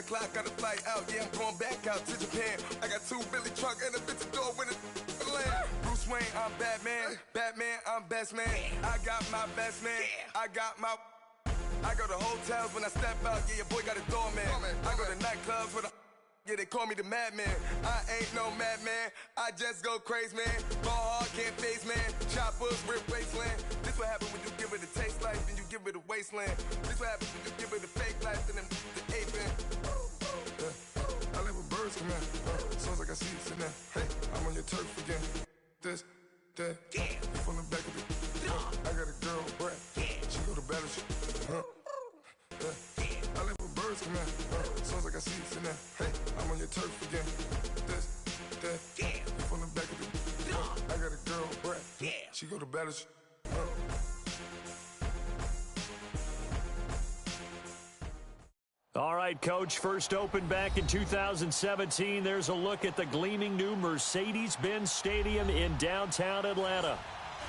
o'clock, got a flight out. Yeah, I'm going back out to Japan. I got 2 Billy truck and a bitch door with a land. Bruce Wayne, I'm Batman. Batman, I'm best man. I got my best man. I go to hotels when I step out. Yeah, your boy got a doorman. I go to nightclubs with a... Yeah, they call me the madman. I ain't no madman. I just go crazy, man. Ball hard, can't face, man. Choppers, rip wasteland. This what happens when you give it a taste life, then you give it a wasteland. This what happens when you give it a fake life, then the ape in. I live with birds come in. Sounds like I see it in there. Hey, I'm on your turf again. This, that, you from the back of it. I got a girl, Brad. She go to battleship. I live with birds come in. Sounds like I see it in there. Hey, I'm on your turf again. This, that, you from the back of it. I got a girl, Brad. She go to battleship. All right, Coach, first opened back in 2017. There's a look at the gleaming new Mercedes-Benz Stadium in downtown Atlanta.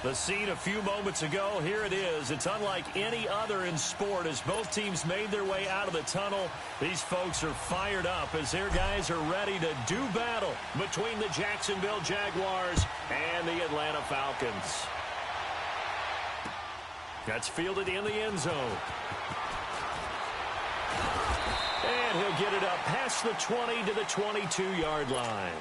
The scene a few moments ago, here it is. It's unlike any other in sport as both teams made their way out of the tunnel. These folks are fired up as their guys are ready to do battle between the Jacksonville Jaguars and the Atlanta Falcons. That's fielded in the end zone. And he'll get it up past the 20 to the 22-yard line.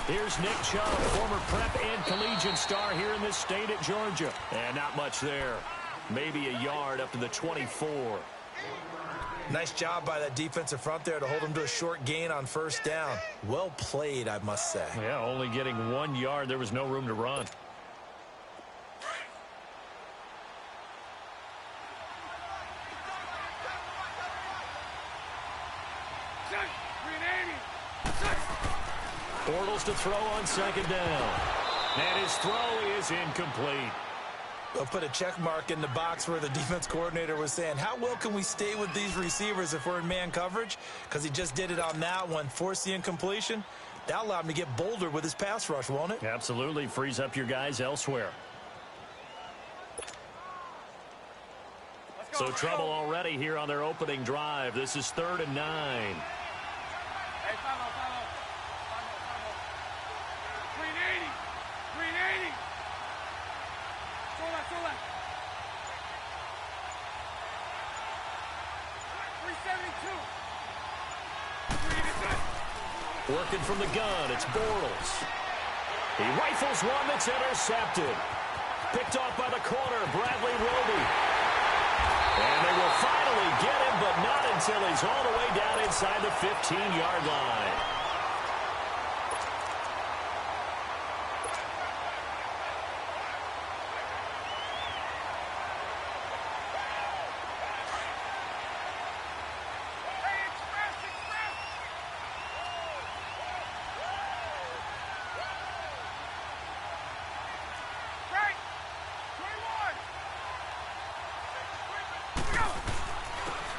Here's Nick Chubb, former prep and collegiate star here in this state at Georgia. And not much there. Maybe a yard up to the 24. Nice job by that defensive front there to hold him to a short gain on first down. Well played, I must say. Yeah, only getting 1 yard. There was no room to run. Bortles to throw on second down. And his throw is incomplete. They'll put a check mark in the box where the defense coordinator was saying, how well can we stay with these receivers if we're in man coverage? Because he just did it on that one, forced the incompletion. That allowed him to get bolder with his pass rush, won't it? Absolutely. Frees up your guys elsewhere. So trouble already here on their opening drive. This is 3rd and 9. Working from the gun, it's Bortles. He rifles one that's intercepted. Picked off by the corner, Bradley Roby. And they will finally get him, but not until he's all the way down inside the 15-yard line.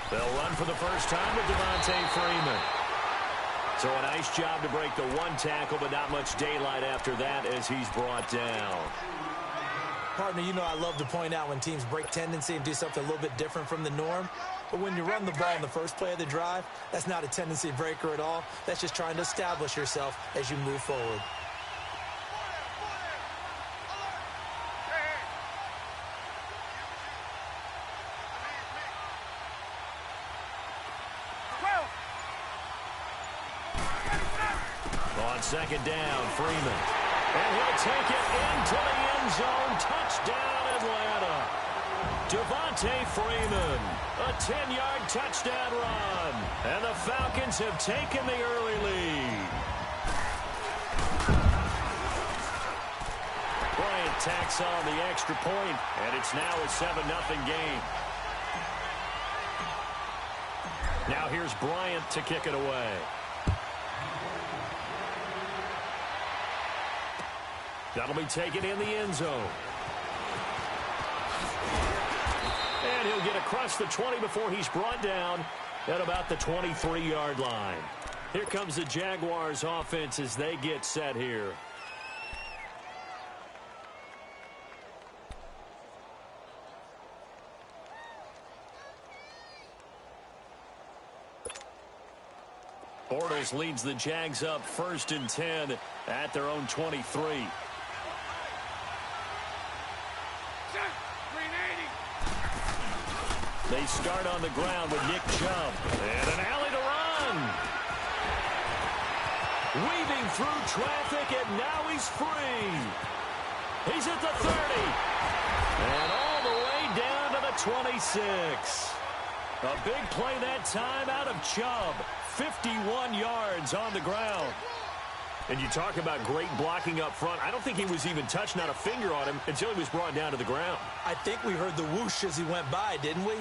They'll run for the first time with Devontae Freeman. So a nice job to break the one tackle, but not much daylight after that as he's brought down. Partner, you know I love to point out when teams break tendency and do something a little bit different from the norm. But when you run the ball in the first play of the drive, that's not a tendency breaker at all. That's just trying to establish yourself as you move forward. On second down, Freeman. And he'll take it into the end zone. Touchdown, Atlanta. Devontae Freeman, a 10-yard touchdown run. And the Falcons have taken the early lead. Bryant tacks on the extra point, and it's now a 7-0 game. Now here's Bryant to kick it away. That'll be taken in the end zone. And he'll get across the 20 before he's brought down at about the 23-yard line. Here comes the Jaguars offense as they get set here. Bortles leads the Jags up 1st and 10 at their own 23. They start on the ground with Nick Chubb. And an alley to run. Weaving through traffic, and now he's free. He's at the 30. And all the way down to the 26. A big play that time out of Chubb. 51 yards on the ground. And you talk about great blocking up front. I don't think he was even touched, not a finger on him, until he was brought down to the ground. I think we heard the whoosh as he went by, didn't we?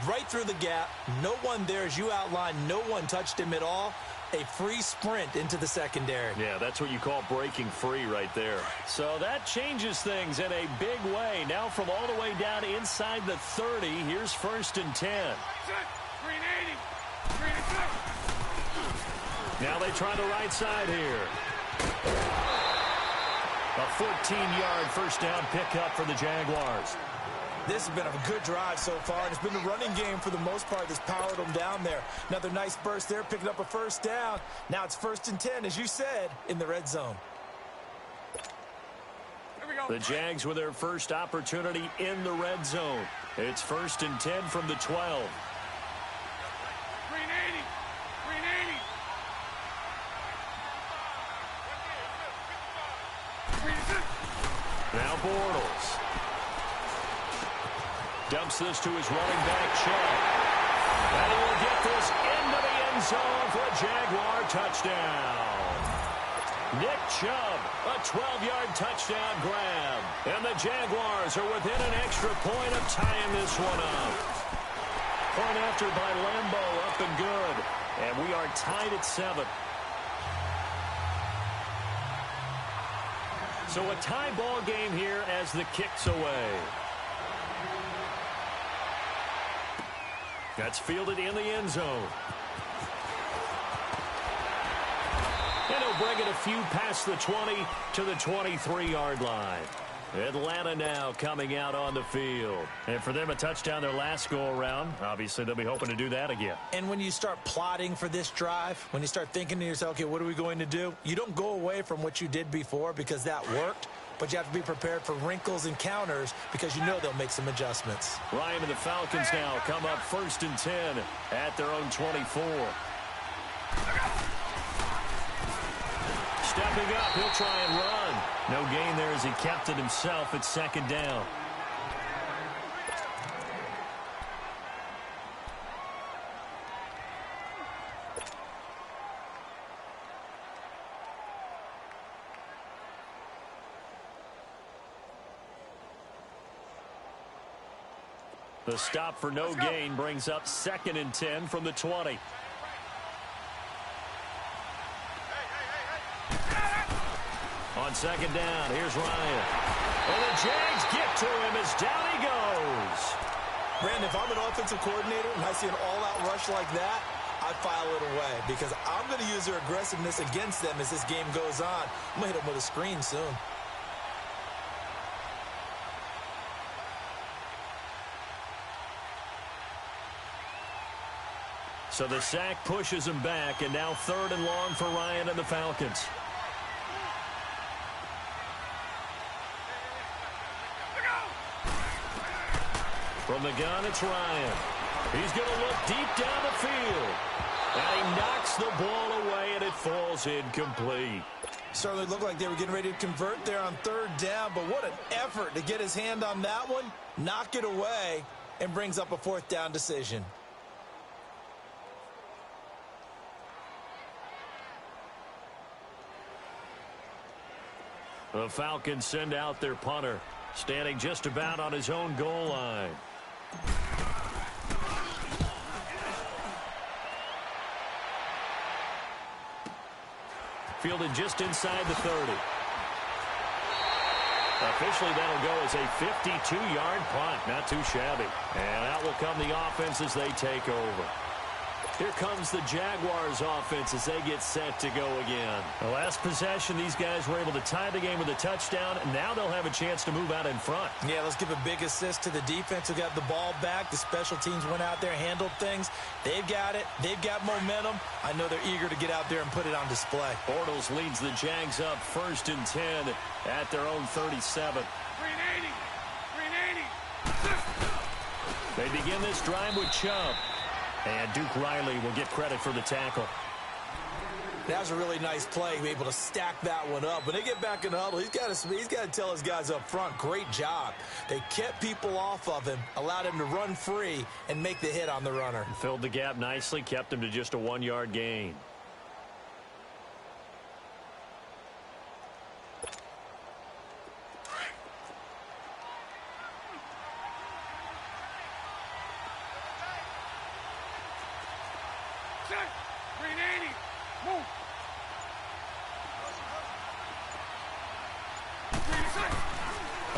Right through the gap. No one there, as you outlined. No one touched him at all. A free sprint into the secondary. Yeah, that's what you call breaking free right there. So that changes things in a big way. Now from all the way down inside the 30, here's 1st and 10. Now they try the right side here. A 14-yard first down pickup for the Jaguars. This has been a good drive so far, and it's been the running game for the most part that's powered them down there. Another nice burst there, picking up a first down. Now it's 1st and 10, as you said, in the red zone. The Jags with their first opportunity in the red zone. It's 1st and 10 from the 12. Now Bortles. Dumps this to his running back, Chubb. And he will get this into the end zone for a Jaguar touchdown. Nick Chubb, a 12-yard touchdown grab. And the Jaguars are within an extra point of tying this one up. Point after by Lambo, up and good. And we are tied at 7. So a tie ball game here as the kick's away. That's fielded in the end zone. And he'll bring it a few past the 20 to the 23-yard line. Atlanta now coming out on the field. And for them, a touchdown their last go-around. Obviously, they'll be hoping to do that again. And when you start plotting for this drive, when you start thinking to yourself, okay, what are we going to do? You don't go away from what you did before because that worked, but you have to be prepared for wrinkles and counters because you know they'll make some adjustments. Ryan and the Falcons now come up 1st and 10 at their own 24. Stepping up, he'll try and run. No gain there as he kept it himself at 2nd down. The stop for no gain brings up 2nd and 10 from the 20. On 2nd down, here's Ryan. And the Jags get to him as down he goes. Brandon, if I'm an offensive coordinator and I see an all-out rush like that, I file it away because I'm going to use their aggressiveness against them as this game goes on. I'm going to hit them with a screen soon. So the sack pushes him back, and now 3rd and long for Ryan and the Falcons. From the gun, it's Ryan. He's going to look deep down the field. And he knocks the ball away, and it falls incomplete. Certainly looked like they were getting ready to convert there on 3rd down, but what an effort to get his hand on that one, knock it away, and brings up a 4th down decision. The Falcons send out their punter, standing just about on his own goal line. Fielded just inside the 30. Officially, that'll go as a 52-yard punt. Not too shabby. And out will come the offense as they take over. Here comes the Jaguars offense as they get set to go again. The last possession, these guys were able to tie the game with a touchdown, and now they'll have a chance to move out in front. Yeah, let's give a big assist to the defense who got the ball back. The special teams went out there, handled things. They've got it. They've got momentum. I know they're eager to get out there and put it on display. Bortles leads the Jags up 1st and 10 at their own 37. 380. They begin this drive with Chubb. And Duke Riley will get credit for the tackle. That was a really nice play, able to stack that one up. When they get back in the huddle, he's got to tell his guys up front, great job. They kept people off of him, allowed him to run free and make the hit on the runner. Filled the gap nicely, kept him to just a 1-yard gain.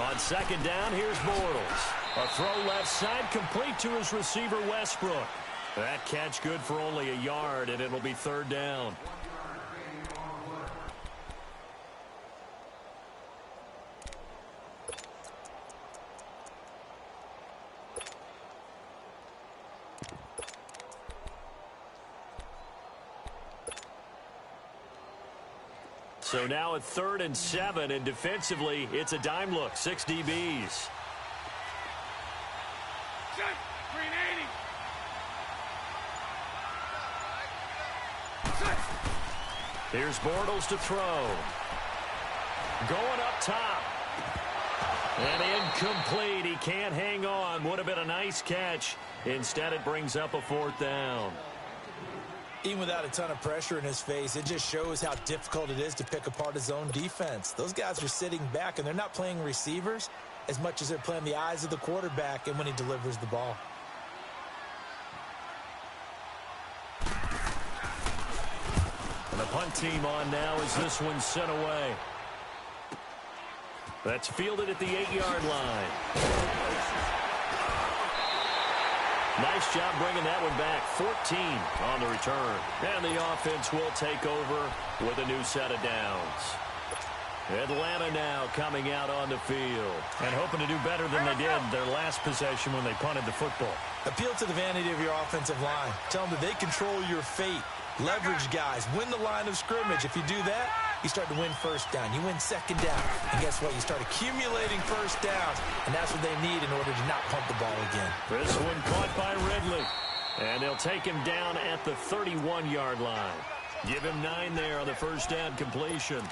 On 2nd down, here's Bortles. A throw left side, complete to his receiver, Westbrook. That catch good for only a yard, and it'll be 3rd down. So now at 3rd and 7, and defensively, it's a dime look. 6 DBs. Check. 380. Here's Bortles to throw. Going up top. And incomplete. He can't hang on. Would have been a nice catch. Instead, it brings up a 4th down. Even without a ton of pressure in his face, it just shows how difficult it is to pick apart his own defense. Those guys are sitting back, and they're not playing receivers as much as they're playing the eyes of the quarterback and when he delivers the ball. And the punt team on now as this one's sent away. That's fielded at the 8-yard line. Nice job bringing that one back. 14 on the return. And the offense will take over with a new set of downs. Atlanta now coming out on the field and hoping to do better than they did their last possession when they punted the football. Appeal to the vanity of your offensive line. Tell them that they control your fate. Leverage guys. Win the line of scrimmage. If you do that, you start to win 1st down. You win 2nd down. And guess what? You start accumulating 1st downs. And that's what they need in order to not punt the ball again. This one caught by Ridley. And they'll take him down at the 31-yard line. Give him 9 there on the 1st down completion.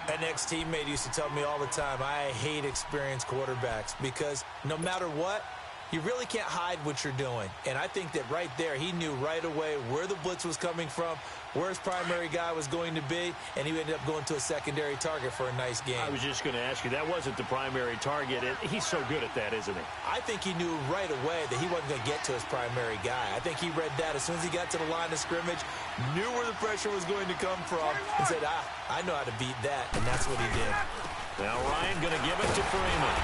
An ex-teammate used to tell me all the time, I hate experienced quarterbacks because no matter what, you really can't hide what you're doing. And I think that right there, he knew right away where the blitz was coming from, where his primary guy was going to be, and he ended up going to a secondary target for a nice game. I was just going to ask you, that wasn't the primary target. He's so good at that, isn't he? I think he knew right away that he wasn't going to get to his primary guy. I think he read that as soon as he got to the line of scrimmage, knew where the pressure was going to come from, and said, I know how to beat that, and that's what he did. Now Ryan going to give it to Freeman.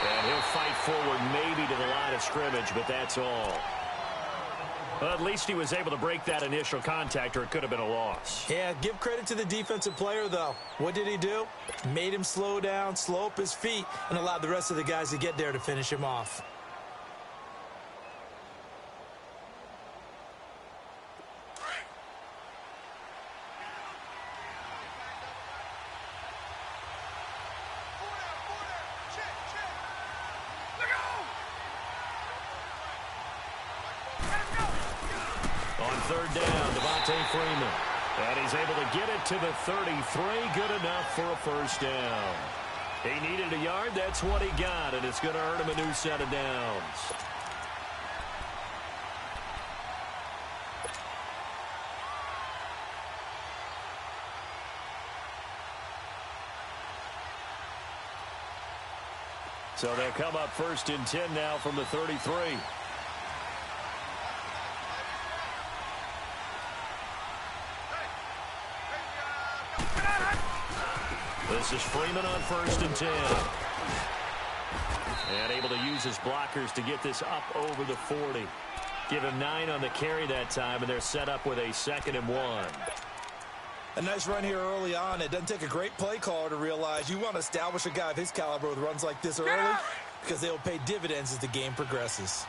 And he'll fight forward maybe to the line of scrimmage, but that's all. Well, at least he was able to break that initial contact, or it could have been a loss. Yeah, give credit to the defensive player, though. What did he do? Made him slow down, slow up his feet, and allowed the rest of the guys to get there to finish him off. Freeman. And he's able to get it to the 33. Good enough for a 1st down. He needed a yard. That's what he got. And it's going to earn him a new set of downs. So they'll come up 1st and 10 now from the 33. This is Freeman on 1st and 10. And able to use his blockers to get this up over the 40. Give him 9 on the carry that time, and they're set up with a 2nd and 1. A nice run here early on. It doesn't take a great play caller to realize you want to establish a guy of his caliber with runs like this early because they will pay dividends as the game progresses.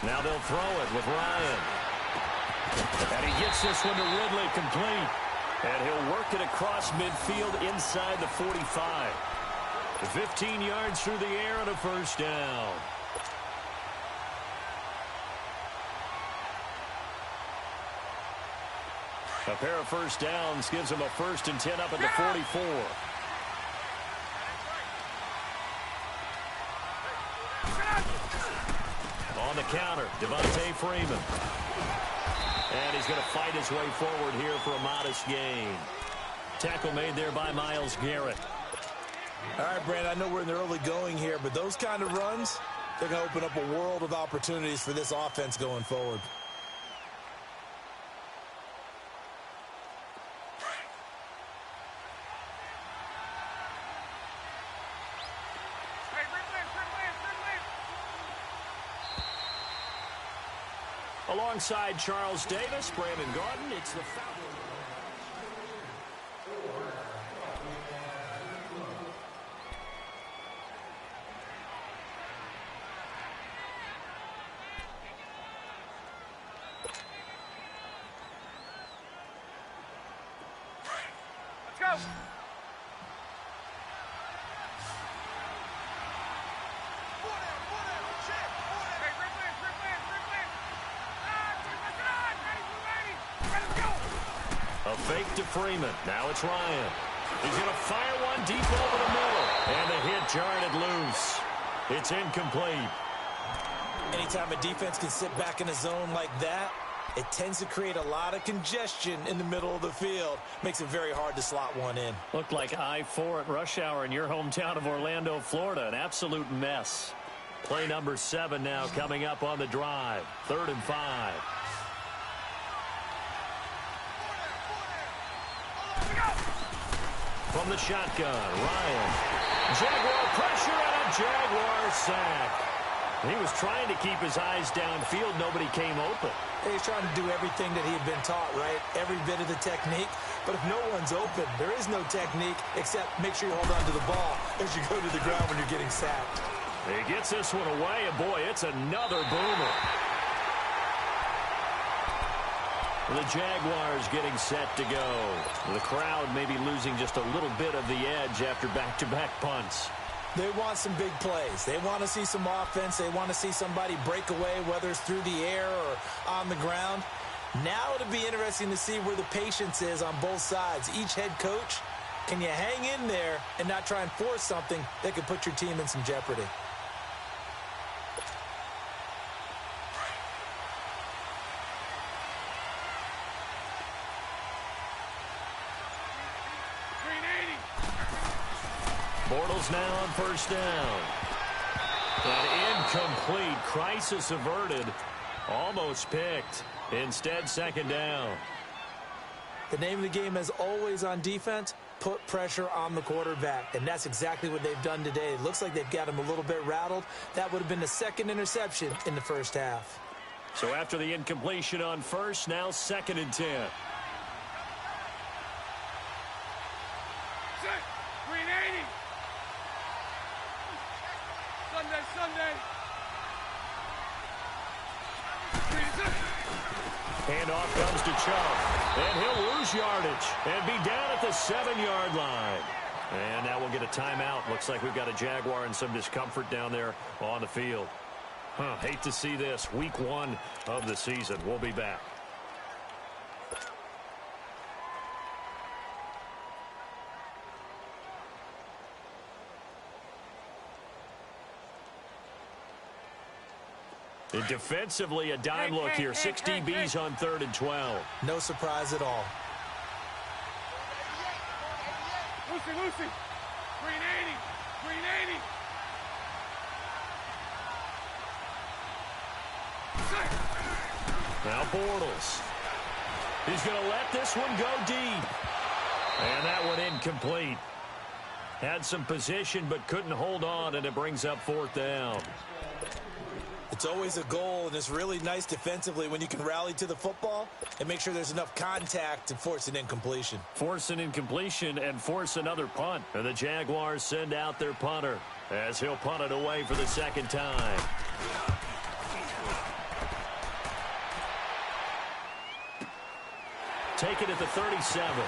Now they'll throw it with Ryan. And he gets this one to Ridley complete. And he'll work it across midfield inside the 45. 15 yards through the air and a 1st down. A pair of 1st downs gives him a 1st and 10 up at the 44. On the counter, Devontae Freeman. And he's going to fight his way forward here for a modest gain. Tackle made there by Myles Garrett. All right, Brandon, I know we're in the early going here, but those kind of runs, they're going to open up a world of opportunities for this offense going forward. Alongside Charles Davis, Brandon Gordon, it's the Falcons. Let's go. A fake to Freeman. Now it's Ryan. He's going to fire one deep over the middle. And the hit jarred it loose. It's incomplete. Anytime a defense can sit back in a zone like that, it tends to create a lot of congestion in the middle of the field. Makes it very hard to slot one in. Looked like I-4 at rush hour in your hometown of Orlando, Florida. An absolute mess. Play number 7 now coming up on the drive. 3rd and 5. From the shotgun, Ryan. Jaguar pressure and a Jaguar sack. He was trying to keep his eyes downfield. Nobody came open. He's trying to do everything that he had been taught, right? Every bit of the technique. But if no one's open, there is no technique except make sure you hold on to the ball as you go to the ground when you're getting sacked. He gets this one away, and boy, it's another boomer. The Jaguars getting set to go. The crowd maybe losing just a little bit of the edge after back-to-back punts. They want some big plays. They want to see some offense. They want to see somebody break away, whether it's through the air or on the ground. Now it'll be interesting to see where the patience is on both sides. Each head coach, can you hang in there and not try and force something that could put your team in some jeopardy? Bortles now on 1st down. An incomplete. Crisis averted. Almost picked. Instead, 2nd down. The name of the game is always on defense, put pressure on the quarterback. And that's exactly what they've done today. It looks like they've got him a little bit rattled. That would have been the 2nd interception in the 1st half. So after the incompletion on 1st, now 2nd and 10. Sunday. Handoff comes to Chubb. And he'll lose yardage and be down at the 7-yard line. And now we'll get a timeout. Looks like we've got a Jaguar in some discomfort down there on the field. Hate to see this. Week 1 of the season. We'll be back. And defensively, a dime look here. 6 DBs on 3rd and 12. No surprise at all. Lucy. 380. 380. Now Bortles. He's going to let this one go deep. And that one incomplete. Had some position but couldn't hold on, and it brings up 4th down. It's always a goal, and it's really nice defensively when you can rally to the football and make sure there's enough contact to force an incompletion. Force an incompletion and force another punt. And the Jaguars send out their punter as he'll punt it away for the 2nd time. Take it at the 37.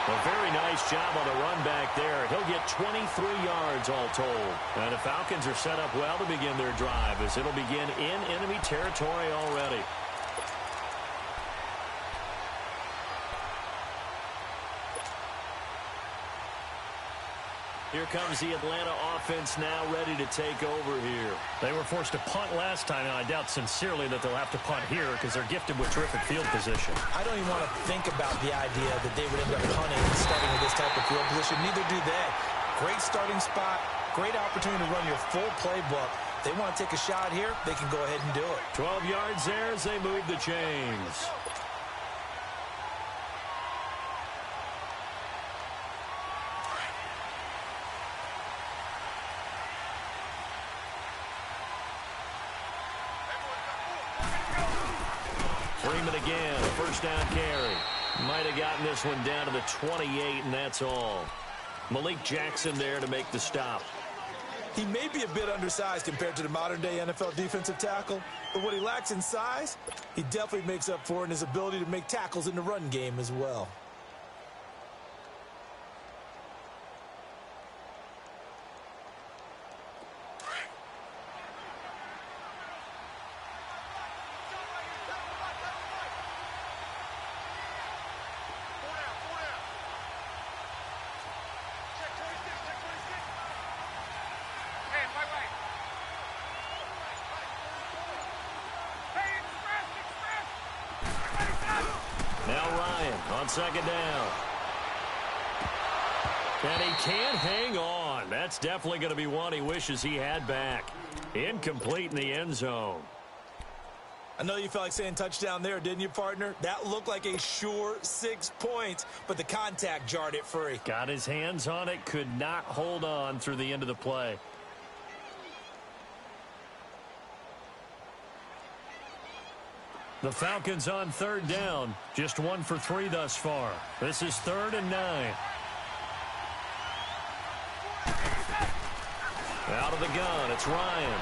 A very nice job on the run back there. He'll get 23 yards all told. And the Falcons are set up well to begin their drive as it'll begin in enemy territory already. Here comes the Atlanta offense now ready to take over here. They were forced to punt last time, and I doubt sincerely that they'll have to punt here because they're gifted with terrific field position. I don't even want to think about the idea that they would end up punting and starting with this type of field position. Neither do they. Great starting spot, great opportunity to run your full playbook. They want to take a shot here, they can go ahead and do it. 12 yards there as they move the chains. Freeman again, a 1st down carry. Might have gotten this one down to the 28, and that's all. Malik Jackson there to make the stop. He may be a bit undersized compared to the modern-day NFL defensive tackle, but what he lacks in size, he definitely makes up for in his ability to make tackles in the run game as well. Now Ryan on 2nd down. And he can't hang on. That's definitely going to be one he wishes he had back. Incomplete in the end zone. I know you felt like saying touchdown there, didn't you, partner? That looked like a sure 6 points, but the contact jarred it free. Got his hands on it, could not hold on through the end of the play. The Falcons on 3rd down. Just 1 for 3 thus far. This is 3rd and 9. Out of the gun, it's Ryan.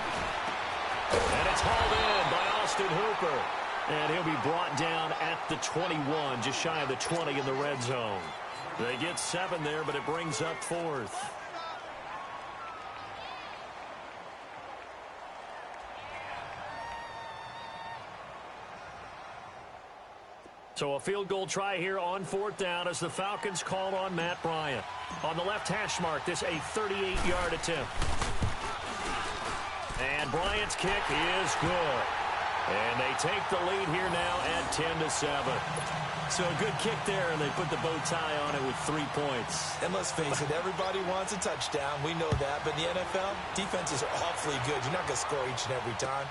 And it's hauled in by Austin Hooper. And he'll be brought down at the 21, just shy of the 20 in the red zone. They get 7 there, but it brings up 4th. So a field goal try here on 4th down as the Falcons call on Matt Bryant. On the left hash mark, this a 38-yard attempt. And Bryant's kick is good. And they take the lead here now at 10-7. So a good kick there, and they put the bow tie on it with 3 points. And let's face it, everybody wants a touchdown. We know that. But in the NFL, defenses are awfully good. You're not going to score each and every time.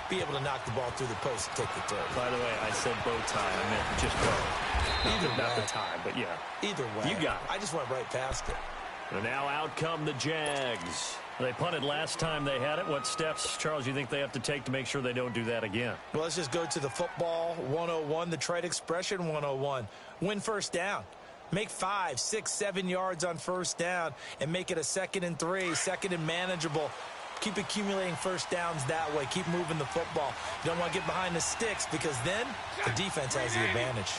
Be able to knock the ball through the post and take the throw. By the way, I said bow tie. I meant just bow. Not the tie, but yeah. Either way. You got it. I just went right past it. And now out come the Jags. They punted last time they had it. What steps, Charles, you think they have to take to make sure they don't do that again? Well, let's just go to the football 101, the trade expression 101. Win 1st down. Make 5, 6, 7 yards on 1st down and make it a 2nd and 3, 2nd and manageable. Keep accumulating 1st downs that way. Keep moving the football. You don't want to get behind the sticks because then the defense has the advantage.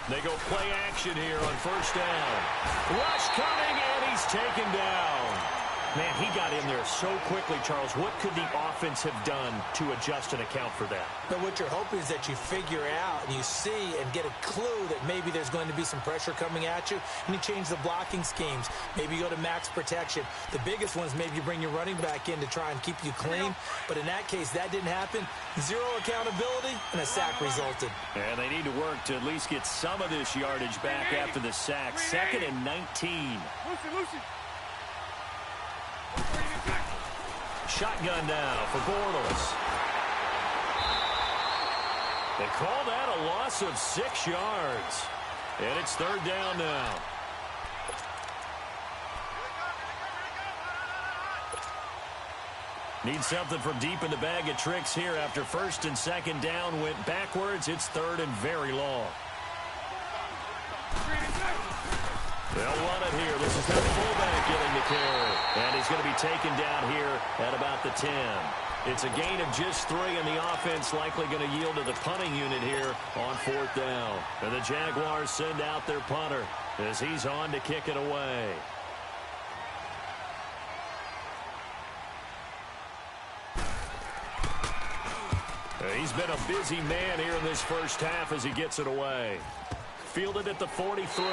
They go play action here on 1st down. Rush coming, and he's taken down. Man, he got in there so quickly, Charles. What could the offense have done to adjust and account for that? But what you're hoping is that you figure out and you see and get a clue that maybe there's going to be some pressure coming at you, and you change the blocking schemes. Maybe you go to max protection. The biggest one is maybe you bring your running back in to try and keep you clean. But in that case, that didn't happen. Zero accountability, and a sack resulted. And they need to work to at least get some of this yardage back after the sack. 2nd and 19. Lucy. Shotgun now for Bortles. They call that a loss of 6 yards. And it's 3rd down now. Need something from deep in the bag of tricks here after 1st and 2nd down went backwards. It's 3rd and very long. They'll run it here. This is their fullback getting the carry. And he's going to be taken down here at about the 10. It's a gain of just 3, and the offense likely going to yield to the punting unit here on 4th down. And the Jaguars send out their punter as he's on to kick it away. He's been a busy man here in this first half as he gets it away. Fielded at the 43.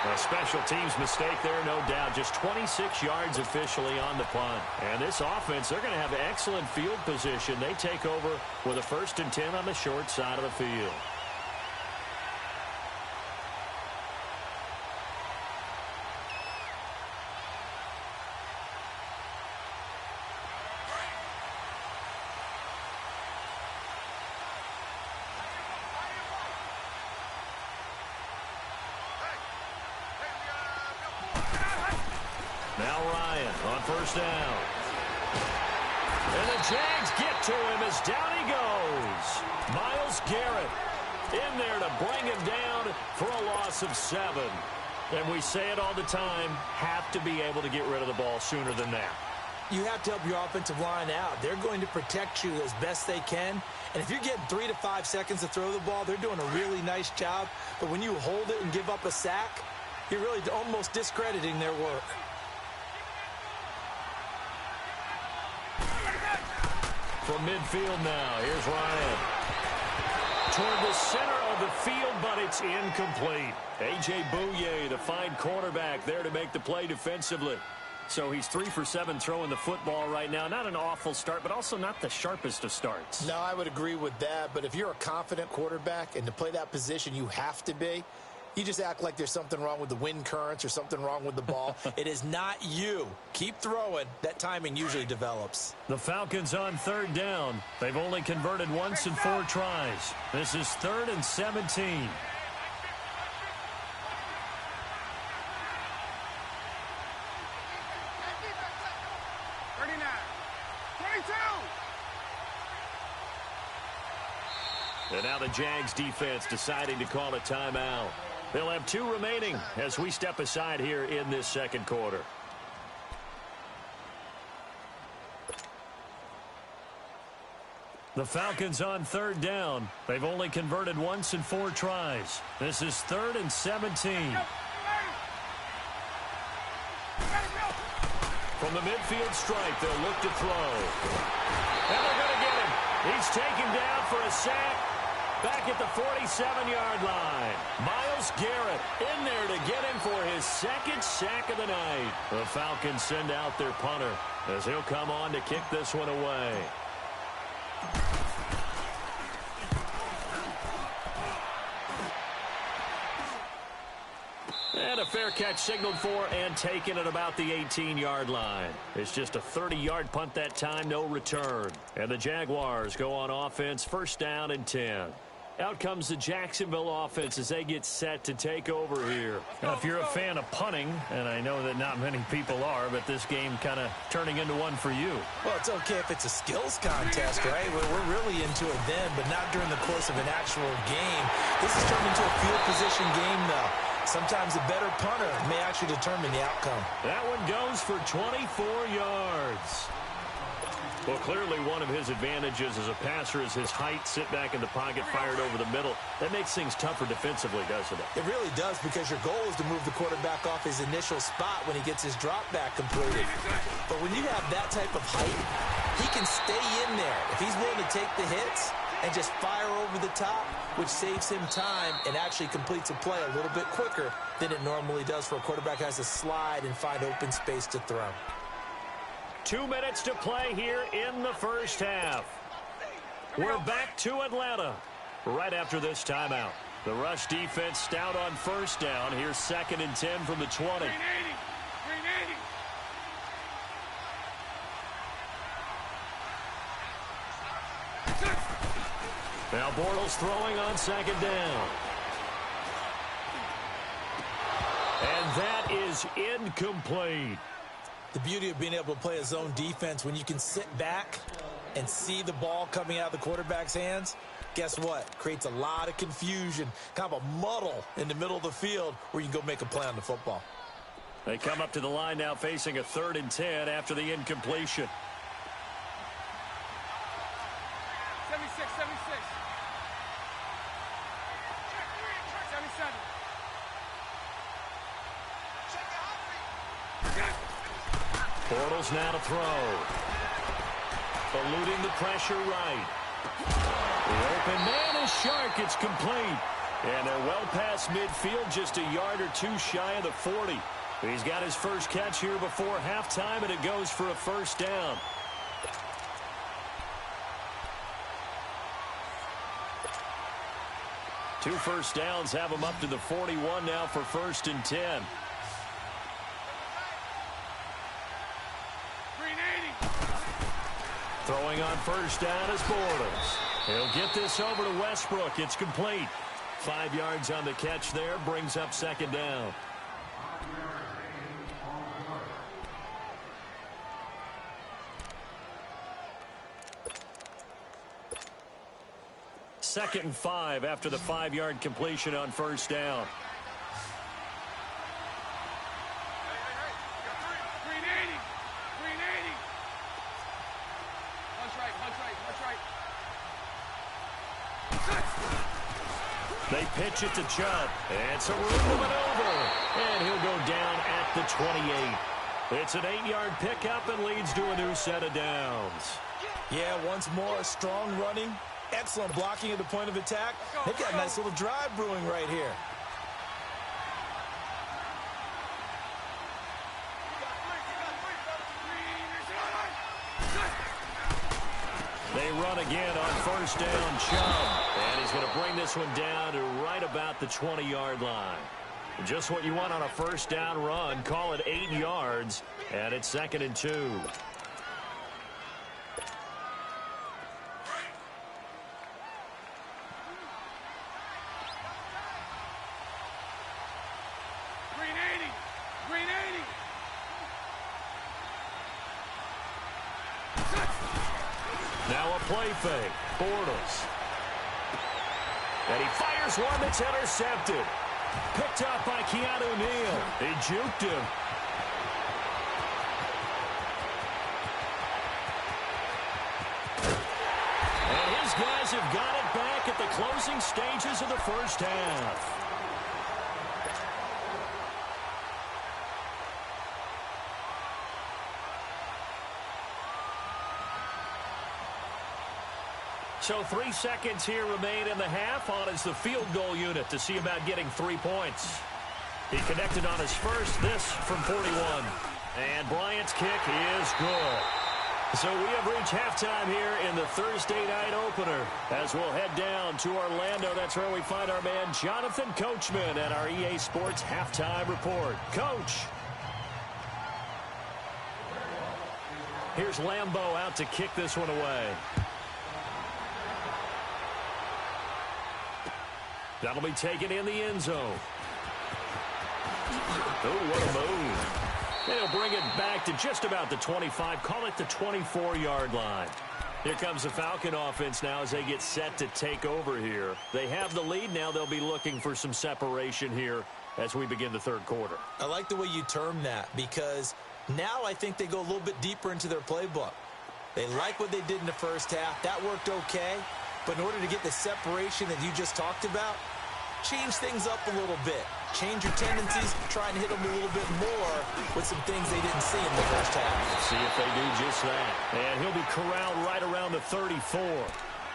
A special teams mistake there, no doubt. Just 26 yards officially on the punt. And this offense, they're going to have excellent field position. They take over with a 1st and 10 on the short side of the field. Now Ryan on 1st down. And the Jags get to him as down he goes. Myles Garrett in there to bring him down for a loss of 7. And we say it all the time, have to be able to get rid of the ball sooner than that. You have to help your offensive line out. They're going to protect you as best they can. And if you're getting 3 to 5 seconds to throw the ball, they're doing a really nice job. But when you hold it and give up a sack, you're really almost discrediting their work. From midfield now, here's Ryan. Toward the center of the field, but it's incomplete. A.J. Bouye, the fine cornerback, there to make the play defensively. So he's 3 for 7 throwing the football right now. Not an awful start, but also not the sharpest of starts. No, I would agree with that. But if you're a confident quarterback and to play that position, you have to be. You just act like there's something wrong with the wind currents or something wrong with the ball. It is not you. Keep throwing. That timing usually develops. The Falcons on 3rd down. They've only converted once in 4 tries. This is 3rd and 17. And now the Jags defense deciding to call a timeout. They'll have 2 remaining as we step aside here in this 2nd quarter. The Falcons on 3rd down. They've only converted once in 4 tries. This is 3rd and 17. From the midfield stripe, they'll look to throw. And they're going to get him. He's taken down for a sack. Back at the 47-yard line. Myles Garrett in there to get him for his 2nd sack of the night. The Falcons send out their punter as he'll come on to kick this one away. And a fair catch signaled for and taken at about the 18-yard line. It's just a 30-yard punt that time, no return. And the Jaguars go on offense, 1st down and 10. Out comes the Jacksonville offense as they get set to take over here. Now, if you're a fan of punting, and I know that not many people are, but this game kind of turning into one for you. Well, it's okay if it's a skills contest, right? We're really into it then, but not during the course of an actual game. This is turned into a field position game, though. Sometimes a better punter may actually determine the outcome. That one goes for 24 yards. Well, clearly one of his advantages as a passer is his height. Sit back in the pocket, fired over the middle. That makes things tougher defensively, doesn't it? It really does, because your goal is to move the quarterback off his initial spot when he gets his drop back completed. But when you have that type of height, he can stay in there. If he's willing to take the hits and just fire over the top, which saves him time and actually completes a play a little bit quicker than it normally does for a quarterback who has to slide and find open space to throw. 2 minutes to play here in the first half. We're back to Atlanta right after this timeout. The rush defense stout on first down. Here's 2nd and 10 from the 20. 380. Now Bortles throwing on 2nd down. And that is incomplete. The beauty of being able to play a zone defense, when you can sit back and see the ball coming out of the quarterback's hands, guess what? Creates a lot of confusion, kind of a muddle in the middle of the field where you can go make a play on the football. They come up to the line now facing a 3rd and 10 after the incompletion. 76. 77. Bortles now to throw. Eluding the pressure right. The open man is Shark. It's complete. And they're well past midfield, just a yard or two shy of the 40. He's got his first catch here before halftime, and it goes for a first down. Two first downs have him up to the 41 now for 1st and 10. Throwing on first down is Bortles. He'll get this over to Westbrook. It's complete. 5 yards on the catch there. Brings up 2nd down. Second and 5 after the 5-yard completion on first down. They pitch it to Chubb. It's a room maneuver. And he'll go down at the 28. It's an 8-yard pickup and leads to a new set of downs. Yeah, once more, strong running. Excellent blocking at the point of attack. They've got a nice little drive brewing right here. They run again on first down, Chubb. And he's going to bring this one down to right about the 20-yard line. Just what you want on a first down run. Call it 8 yards. And it's 2nd and 2. Now a play fake. Bortles. And he fires one that's intercepted. Picked up by Keanu Neal. He juked him. And his guys have got it back at the closing stages of the first half. So 3 seconds here remain in the half. On is the field goal unit to see about getting 3 points. He connected on his first, this from 41. And Bryant's kick is good. So we have reached halftime here in the Thursday night opener. As we'll head down to Orlando, that's where we find our man Jonathan Coachman at our EA Sports Halftime Report. Coach. Here's Lambeau out to kick this one away. That'll be taken in the end zone. Oh, what a move. They'll bring it back to just about the 25. Call it the 24-yard line. Here comes the Falcon offense now as they get set to take over here. They have the lead. Now they'll be looking for some separation here as we begin the third quarter. I like the way you term that, because now I think they go a little bit deeper into their playbook. They like what they did in the first half. That worked okay. But in order to get the separation that you just talked about, change things up a little bit. Change your tendencies, try and hit them a little bit more with some things they didn't see in the first half. See if they do just that. And he'll be corralled right around the 34.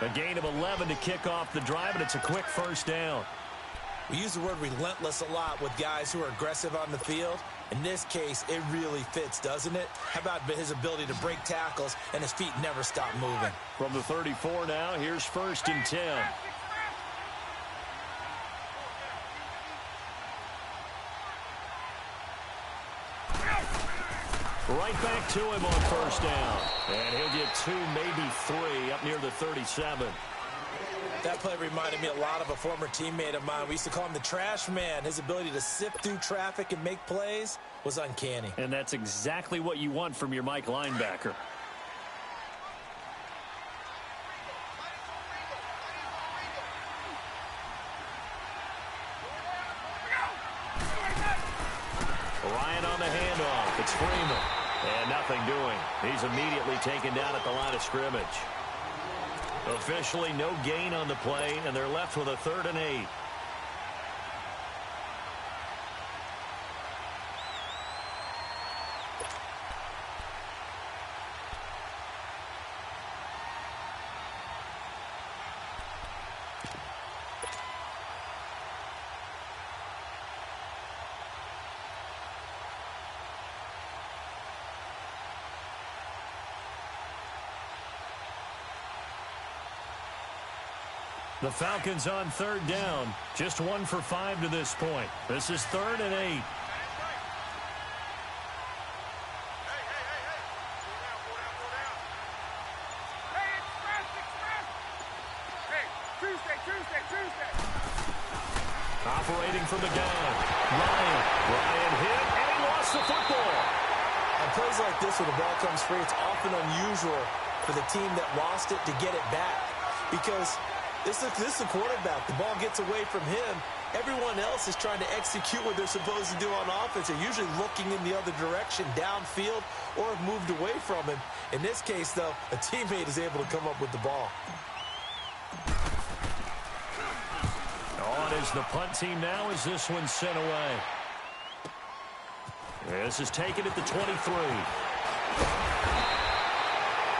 A gain of 11 to kick off the drive, and it's a quick first down. We use the word relentless a lot with guys who are aggressive on the field. In this case, it really fits, doesn't it? How about his ability to break tackles and his feet never stop moving? From the 34 now, here's 1st and 10. Right back to him on 1st down. And he'll get 2, maybe 3, up near the 37. That play reminded me a lot of a former teammate of mine. We used to call him the trash man. His ability to sift through traffic and make plays was uncanny. And that's exactly what you want from your Mike linebacker. Ryan on the handoff. It's Freeman. And nothing doing. He's immediately taken down at the line of scrimmage. Officially no gain on the play, and they're left with a 3rd and 8. The Falcons on 3rd down. Just 1 for 5 to this point. This is 3rd and 8. Operating from the gun. Ryan hit, and he lost the football. On plays like this where the ball comes free, it's often unusual for the team that lost it to get it back. Because this is a quarterback. The ball gets away from him. Everyone else is trying to execute what they're supposed to do on offense. They're usually looking in the other direction, downfield, or have moved away from him. In this case, though, a teammate is able to come up with the ball. On is the punt team now as this one's sent away. This is taken at the 23.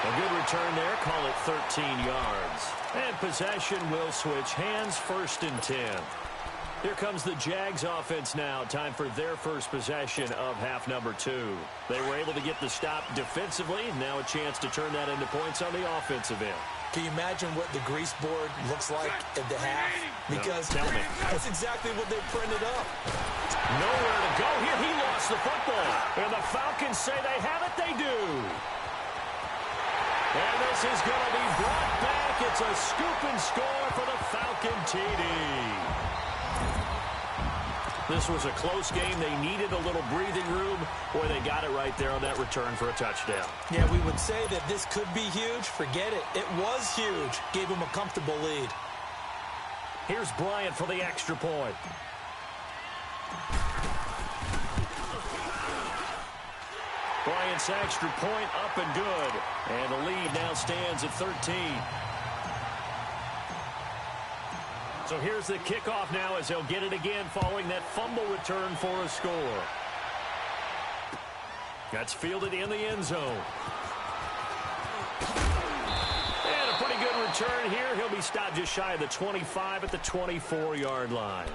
A good return there. Call it 13 yards. And possession will switch hands. 1st and 10. Here comes the Jags offense now. Time for their first possession of half number 2. They were able to get the stop defensively. Now a chance to turn that into points on the offensive end. Can you imagine what the grease board looks like at the half? Because that's exactly what they printed up. Nowhere to go here. He lost the football. And the Falcons say they have it. They do. And this is going to be brought back. It's a scoop and score for the Falcon TD. This was a close game. They needed a little breathing room. Boy, they got it right there on that return for a touchdown. Yeah, we would say that this could be huge. Forget it. It was huge. Gave them a comfortable lead. Here's Bryant for the extra point. Bryant's extra point up and good. And the lead now stands at 13. So here's the kickoff now as they'll get it again following that fumble return for a score. That's fielded in the end zone. And a pretty good return here. He'll be stopped just shy of the 25 at the 24-yard line.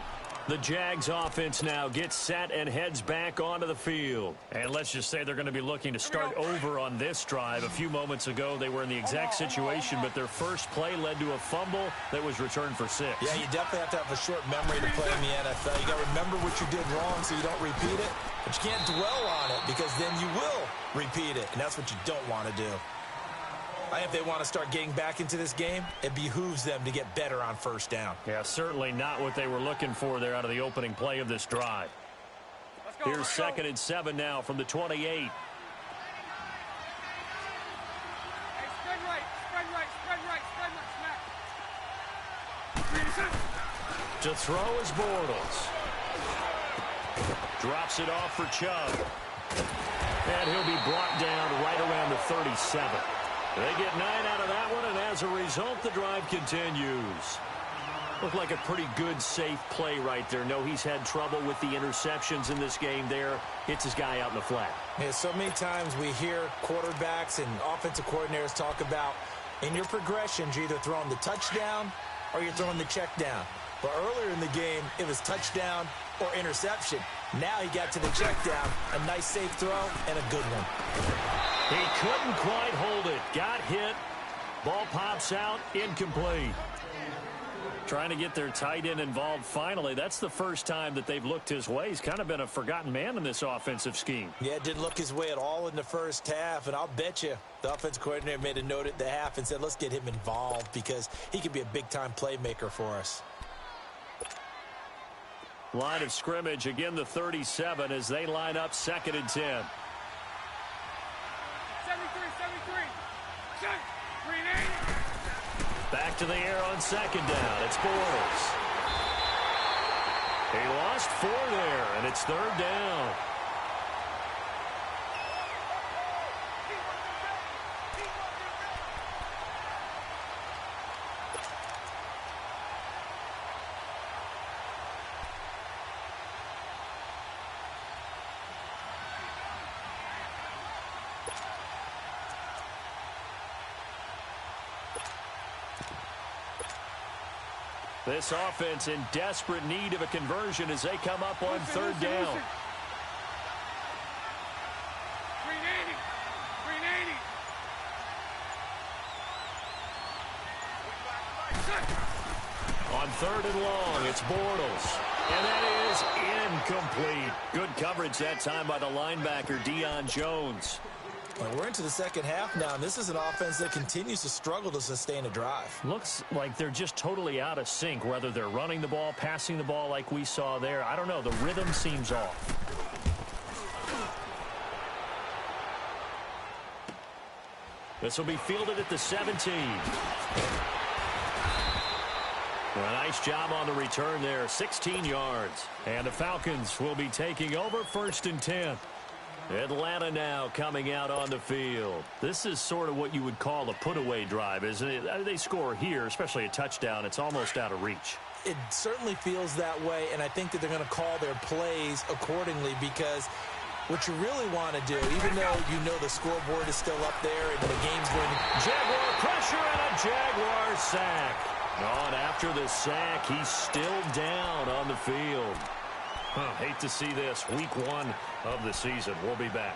The Jags offense now gets set and heads back onto the field. And let's just say they're going to be looking to start over on this drive. A few moments ago, they were in the exact situation, but their first play led to a fumble that was returned for 6. Yeah, you definitely have to have a short memory to play in the NFL. You got to remember what you did wrong so you don't repeat it. But you can't dwell on it because then you will repeat it, and that's what you don't want to do. If they want to start getting back into this game, it behooves them to get better on 1st down. Yeah, certainly not what they were looking for there out of the opening play of this drive. Here's 2nd and 7 now from the 28. Hey, spread right, spread right, spread right, spread right, smack. To throw is Bortles. Drops it off for Chubb. And he'll be brought down right around the 37. They get 9 out of that one, and as a result, the drive continues. Looked like a pretty good, safe play right there. No, he's had trouble with the interceptions in this game there. Hits his guy out in the flat. Yeah, so many times we hear quarterbacks and offensive coordinators talk about in your progressions, you're either throwing the touchdown or you're throwing the check down. But earlier in the game, it was touchdown or interception. Now he got to the check down, a nice safe throw, and a good one. He couldn't quite hold it. Got hit. Ball pops out, incomplete. Trying to get their tight end involved finally. That's the first time that they've looked his way. He's kind of been a forgotten man in this offensive scheme. Yeah, didn't look his way at all in the first half, and I'll bet you the offensive coordinator made a note at the half and said, let's get him involved because he could be a big-time playmaker for us. Line of scrimmage, again the 37 as they line up 2nd and 10. 73, 73. Check. 380. Back to the air on 2nd down. It's Bortles. He lost 4 there, and it's 3rd down. This offense in desperate need of a conversion as they come up on 3rd down. 380. 380. On 3rd and long, it's Bortles. And that is incomplete. Good coverage that time by the linebacker, Deion Jones. Well, we're into the second half now, and this is an offense that continues to struggle to sustain a drive. Looks like they're just totally out of sync, whether they're running the ball, passing the ball like we saw there. I don't know. The rhythm seems off. This will be fielded at the 17. Well, nice job on the return there, 16 yards. And the Falcons will be taking over 1st and 10. Atlanta now coming out on the field. This is sort of what you would call a put-away drive, isn't it? They score here, especially a touchdown. It's almost out of reach. It certainly feels that way, and I think that they're going to call their plays accordingly because what you really want to do, even though you know the scoreboard is still up there and the game's going to... Jaguar pressure and a Jaguar sack. And after the sack, he's still down on the field. Hate to see this. Week 1 of the season. We'll be back.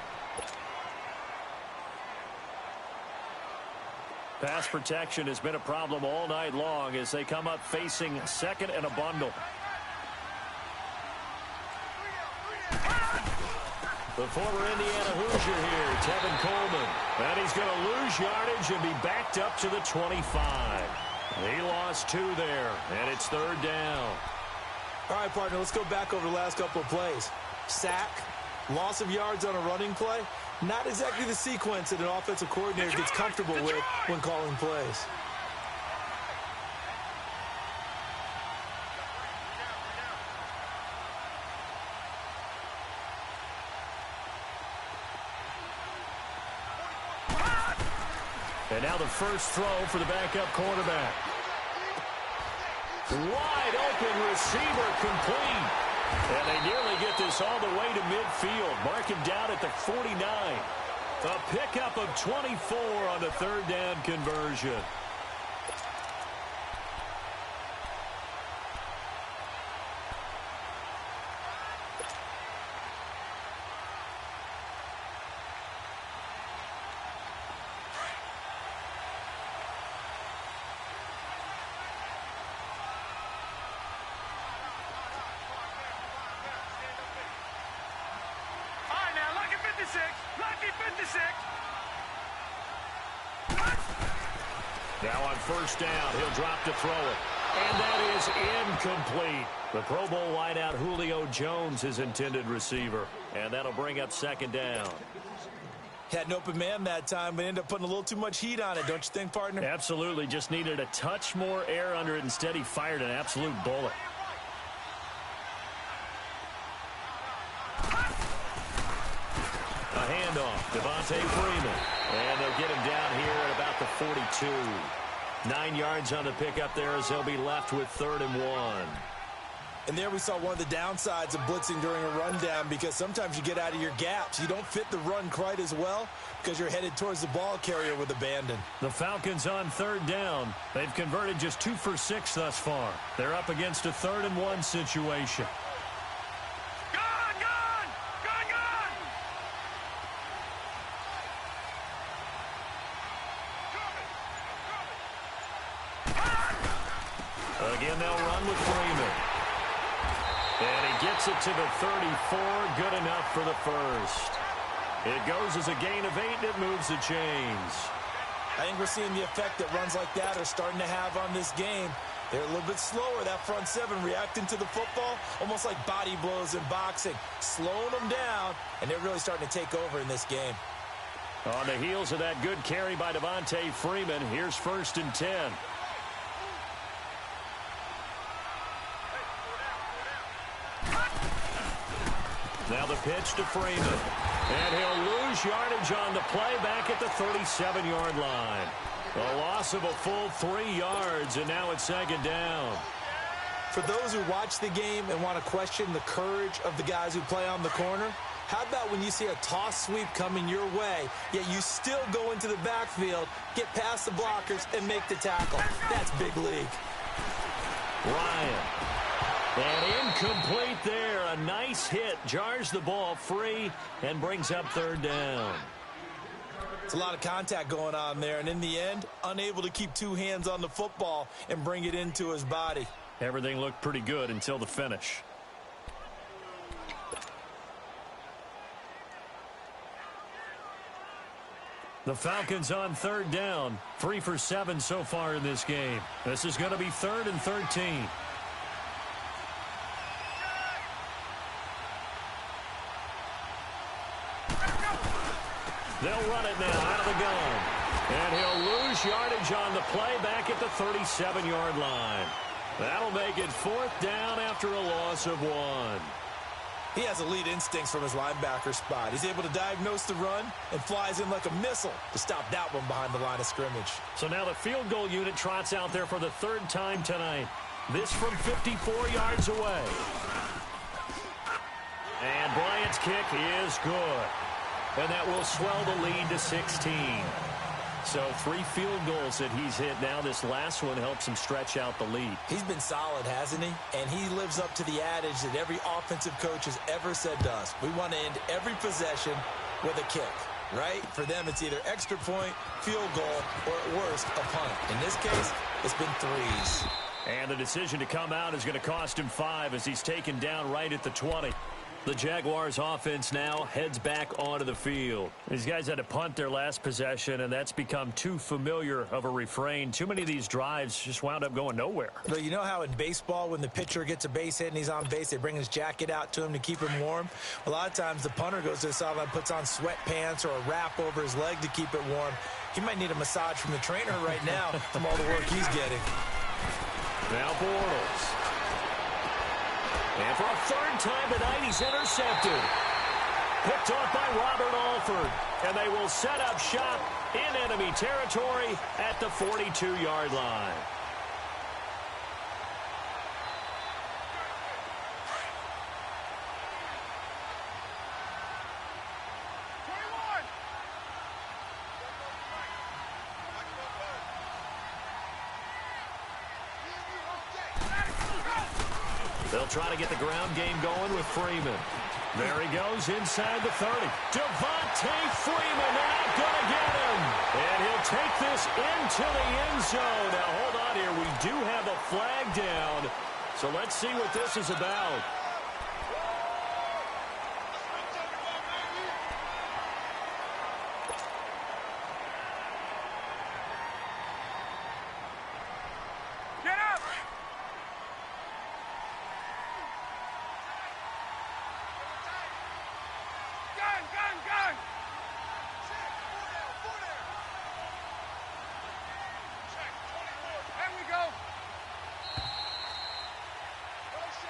Pass protection has been a problem all night long as they come up facing 2nd and a bundle. The former Indiana Hoosier here, Tevin Coleman. And he's going to lose yardage and be backed up to the 25. He lost 2 there, and it's 3rd down. All right, partner, let's go back over the last couple of plays. Sack, loss of yards on a running play. Not exactly the sequence that an offensive coordinator gets comfortable with when calling plays. And now the first throw for the backup quarterback. Wide open receiver complete. And they nearly get this all the way to midfield. Mark him down at the 49. A pickup of 24 on the 3rd down conversion. Now on 1st down, he'll drop to throw it. And that is incomplete. The Pro Bowl wideout Julio Jones, his intended receiver. And that'll bring up 2nd down. Had an open man that time, but ended up putting a little too much heat on it, don't you think, partner? Absolutely. Just needed a touch more air under it. Instead, he fired an absolute bullet. A handoff. Devontae Freeman. And they'll get him down here at about the 42. 9 yards on the pickup there as they'll be left with 3rd and 1. And there we saw one of the downsides of blitzing during a rundown, because sometimes you get out of your gaps. You don't fit the run quite as well because you're headed towards the ball carrier with abandon. The Falcons on 3rd down. They've converted just 2 for 6 thus far. They're up against a 3rd and 1 situation. Again, they'll run with Freeman. And he gets it to the 34. Good enough for the first. It goes as a gain of 8, and it moves the chains. I think we're seeing the effect that runs like that are starting to have on this game. They're a little bit slower, that front seven, reacting to the football, almost like body blows in boxing, slowing them down, and they're really starting to take over in this game. On the heels of that good carry by Devontae Freeman, here's 1st and 10. Now the pitch to Freeman. And he'll lose yardage on the play back at the 37-yard line. A loss of a full 3 yards, and now it's 2nd down. For those who watch the game and want to question the courage of the guys who play on the corner, how about when you see a toss sweep coming your way, yet you still go into the backfield, get past the blockers, and make the tackle? That's big league. Ryan. And incomplete there. A nice hit. Jars the ball free and brings up 3rd down. It's a lot of contact going on there, and in the end, unable to keep 2 hands on the football and bring it into his body. Everything looked pretty good until the finish. The Falcons on 3rd down. 3 for 7 so far in this game. This is going to be 3rd and 13. They'll run it now out of the gun. And he'll lose yardage on the play back at the 37-yard line. That'll make it 4th down after a loss of 1. He has elite instincts from his linebacker spot. He's able to diagnose the run and flies in like a missile to stop that one behind the line of scrimmage. So now the field goal unit trots out there for the 3rd time tonight. This from 54 yards away. And Bryant's kick is good. And that will swell the lead to 16. So 3 field goals that he's hit now. This last one helps him stretch out the lead. He's been solid, hasn't he? And he lives up to the adage that every offensive coach has ever said to us. We want to end every possession with a kick, right? For them, it's either extra point, field goal, or at worst, a punt. In this case, it's been 3s. And the decision to come out is going to cost him 5 as he's taken down right at the 20. The Jaguars offense now heads back onto the field. These guys had to punt their last possession, and that's become too familiar of a refrain. Too many of these drives just wound up going nowhere. But you know how in baseball, when the pitcher gets a base hit and he's on base, they bring his jacket out to him to keep him warm? A lot of times the punter goes to the sideline, puts on sweatpants or a wrap over his leg to keep it warm. He might need a massage from the trainer right now from all the work he's getting. Now Bortles. And for a 3rd time tonight, he's intercepted. Picked off by Robert Alford. And they will set up shop in enemy territory at the 42-yard line. They'll try to get the ground game going with Freeman. There he goes inside the 30. Devontae Freeman not going to get him. And he'll take this into the end zone. Now, hold on here. We do have a flag down. So let's see what this is about.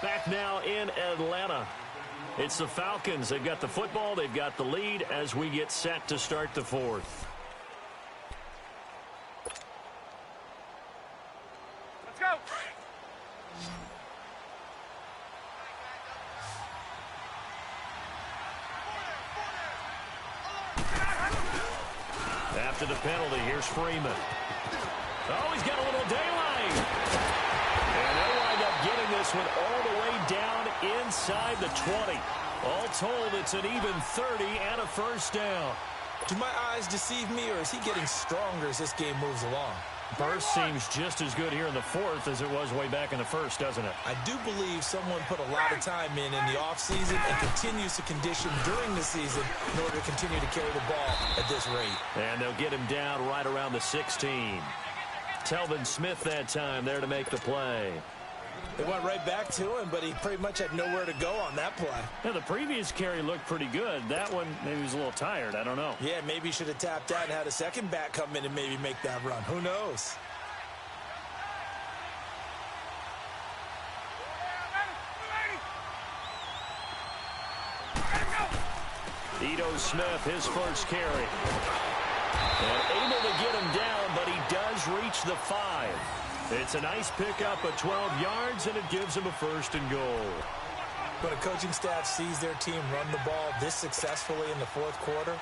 Back now in Atlanta. It's the Falcons. They've got the football. They've got the lead as we get set to start the 4th. After the penalty, here's Freeman. Oh, he's got a little daylight. And they'll wind up getting this one all the way down inside the 20. All told, it's an even 30 and a first down. Do my eyes deceive me, or is he getting stronger as this game moves along? Burst seems just as good here in the fourth as it was way back in the first, doesn't it? I do believe someone put a lot of time in the offseason and continues to condition during the season in order to continue to carry the ball at this rate. And they'll get him down right around the 16. Telvin Smith that time there to make the play. They went right back to him, but he pretty much had nowhere to go on that play. Yeah, the previous carry looked pretty good. That one, maybe he was a little tired. I don't know. Yeah, maybe he should have tapped out and had a second back come in and maybe make that run. Who knows? Ito Smith, his first carry. And able to get him down, but he does reach the 5. It's a nice pickup of 12 yards, and it gives him a first and goal. When a coaching staff sees their team run the ball this successfully in the fourth quarter,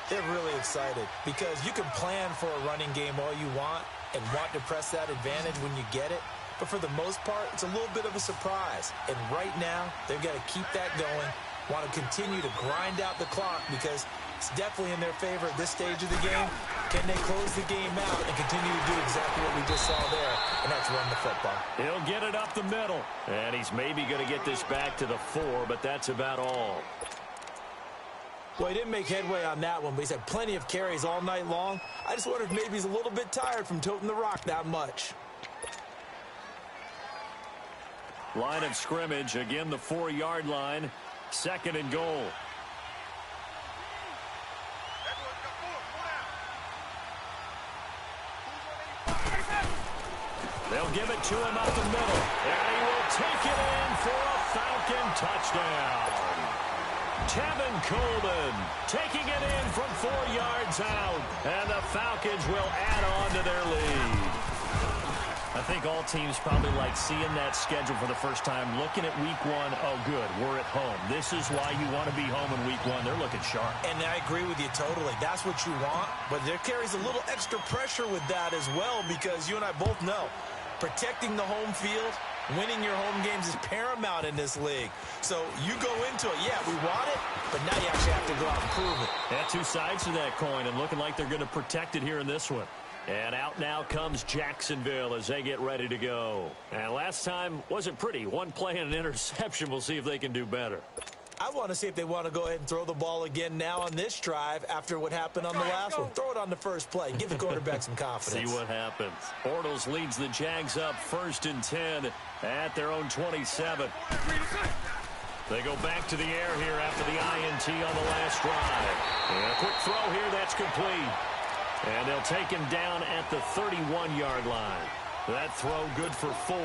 they're really excited because you can plan for a running game all you want and want to press that advantage when you get it. But for the most part, it's a little bit of a surprise. And right now, they've got to keep that going, want to continue to grind out the clock because it's definitely in their favor at this stage of the game. Can they close the game out and continue to do exactly what we just saw there, and that's run the football? He'll get it up the middle, and he's maybe going to get this back to the 4, but that's about all. Well, he didn't make headway on that one, but he's had plenty of carries all night long. I just wonder if maybe he's a little bit tired from toting the rock that much. Line of scrimmage, again the 4-yard line, 2nd and goal. They'll give it to him up the middle, and he will take it in for a Falcon touchdown. Tevin Coleman taking it in from 4 yards out, and the Falcons will add on to their lead. I think all teams probably like seeing that schedule for the first time, looking at week 1. Oh, good, we're at home. This is why you want to be home in week 1. They're looking sharp. And I agree with you totally. That's what you want, but there carries a little extra pressure with that as well because you and I both know protecting the home field, winning your home games is paramount in this league. So you go into it, yeah, we want it, but now you actually have to go out and prove it. Yeah, 2 sides to that coin, and looking like they're going to protect it here in this one. And out now comes Jacksonville as they get ready to go. And last time wasn't pretty. 1 play and an interception. We'll see if they can do better. I want to see if they want to go ahead and throw the ball again now on this drive after what happened on the last one. Throw it on the first play. Give the quarterback some confidence. See what happens. Bortles leads the Jags up 1st and 10 at their own 27. They go back to the air here after the INT on the last drive. And a quick throw here, that's complete. And they'll take him down at the 31-yard line. That throw good for 4.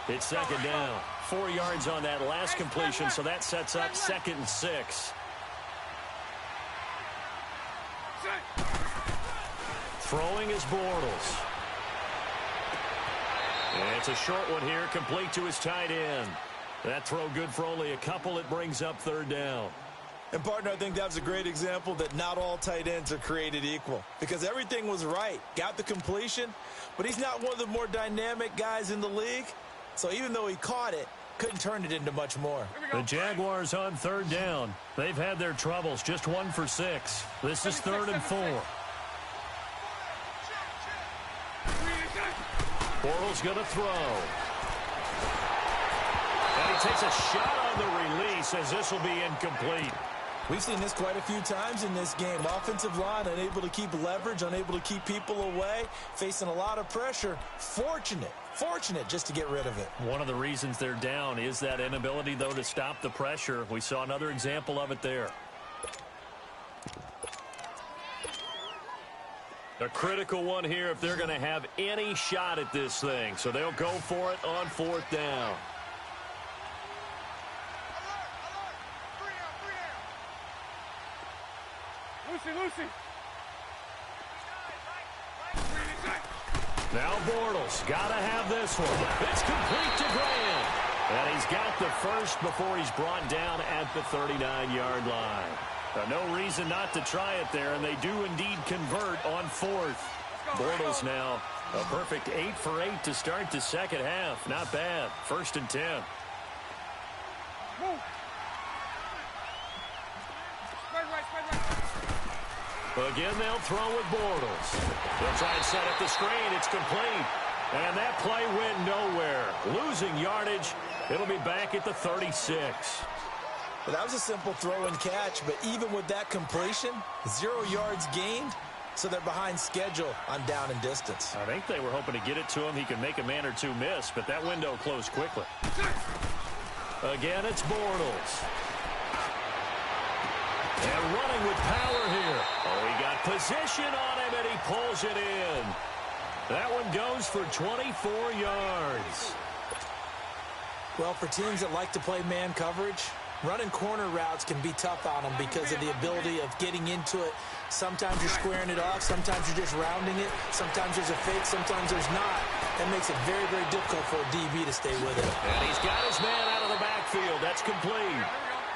It's 2nd down. 4 yards on that last completion, so that sets up 2nd and 6. Throwing is Bortles. And it's a short one here, complete to his tight end. That throw good for only a couple. It brings up 3rd down. And, partner, I think that was a great example that not all tight ends are created equal because everything was right. Got the completion, but he's not one of the more dynamic guys in the league. So even though he caught it, couldn't turn it into much more. The Jaguars on 3rd down. They've had their troubles, just 1 for 6. This is 3rd and 4. Bortles going to throw. And he takes a shot on the release as this will be incomplete. We've seen this quite a few times in this game. Offensive line unable to keep leverage, unable to keep people away, facing a lot of pressure. Fortunate just to get rid of it. One of the reasons they're down is that inability, though, to stop the pressure. We saw another example of it there. A critical one here if they're going to have any shot at this thing. So they'll go for it on 4th down. Lucy. Now Bortles got to have this one. It's complete to Graham. And he's got the first before he's brought down at the 39-yard line. No reason not to try it there, and they do indeed convert on fourth. Bortles now a perfect 8 for 8 to start the second half. Not bad. 1st and 10. Again, they'll throw with Bortles. They'll try and set up the screen. It's complete. And that play went nowhere. Losing yardage. It'll be back at the 36. Well, that was a simple throw and catch, but even with that completion, 0 yards gained, so they're behind schedule on down and distance. I think they were hoping to get it to him. He could make a man or two miss, but that window closed quickly. Again, it's Bortles. And running with power here. Oh, he got position on him, and he pulls it in. That one goes for 24 yards. Well, for teams that like to play man coverage, running corner routes can be tough on them because of the ability of getting into it. Sometimes you're squaring it off. Sometimes you're just rounding it. Sometimes there's a fake. Sometimes there's not. That makes it very, very difficult for a DB to stay with it. And he's got his man out of the backfield. That's complete.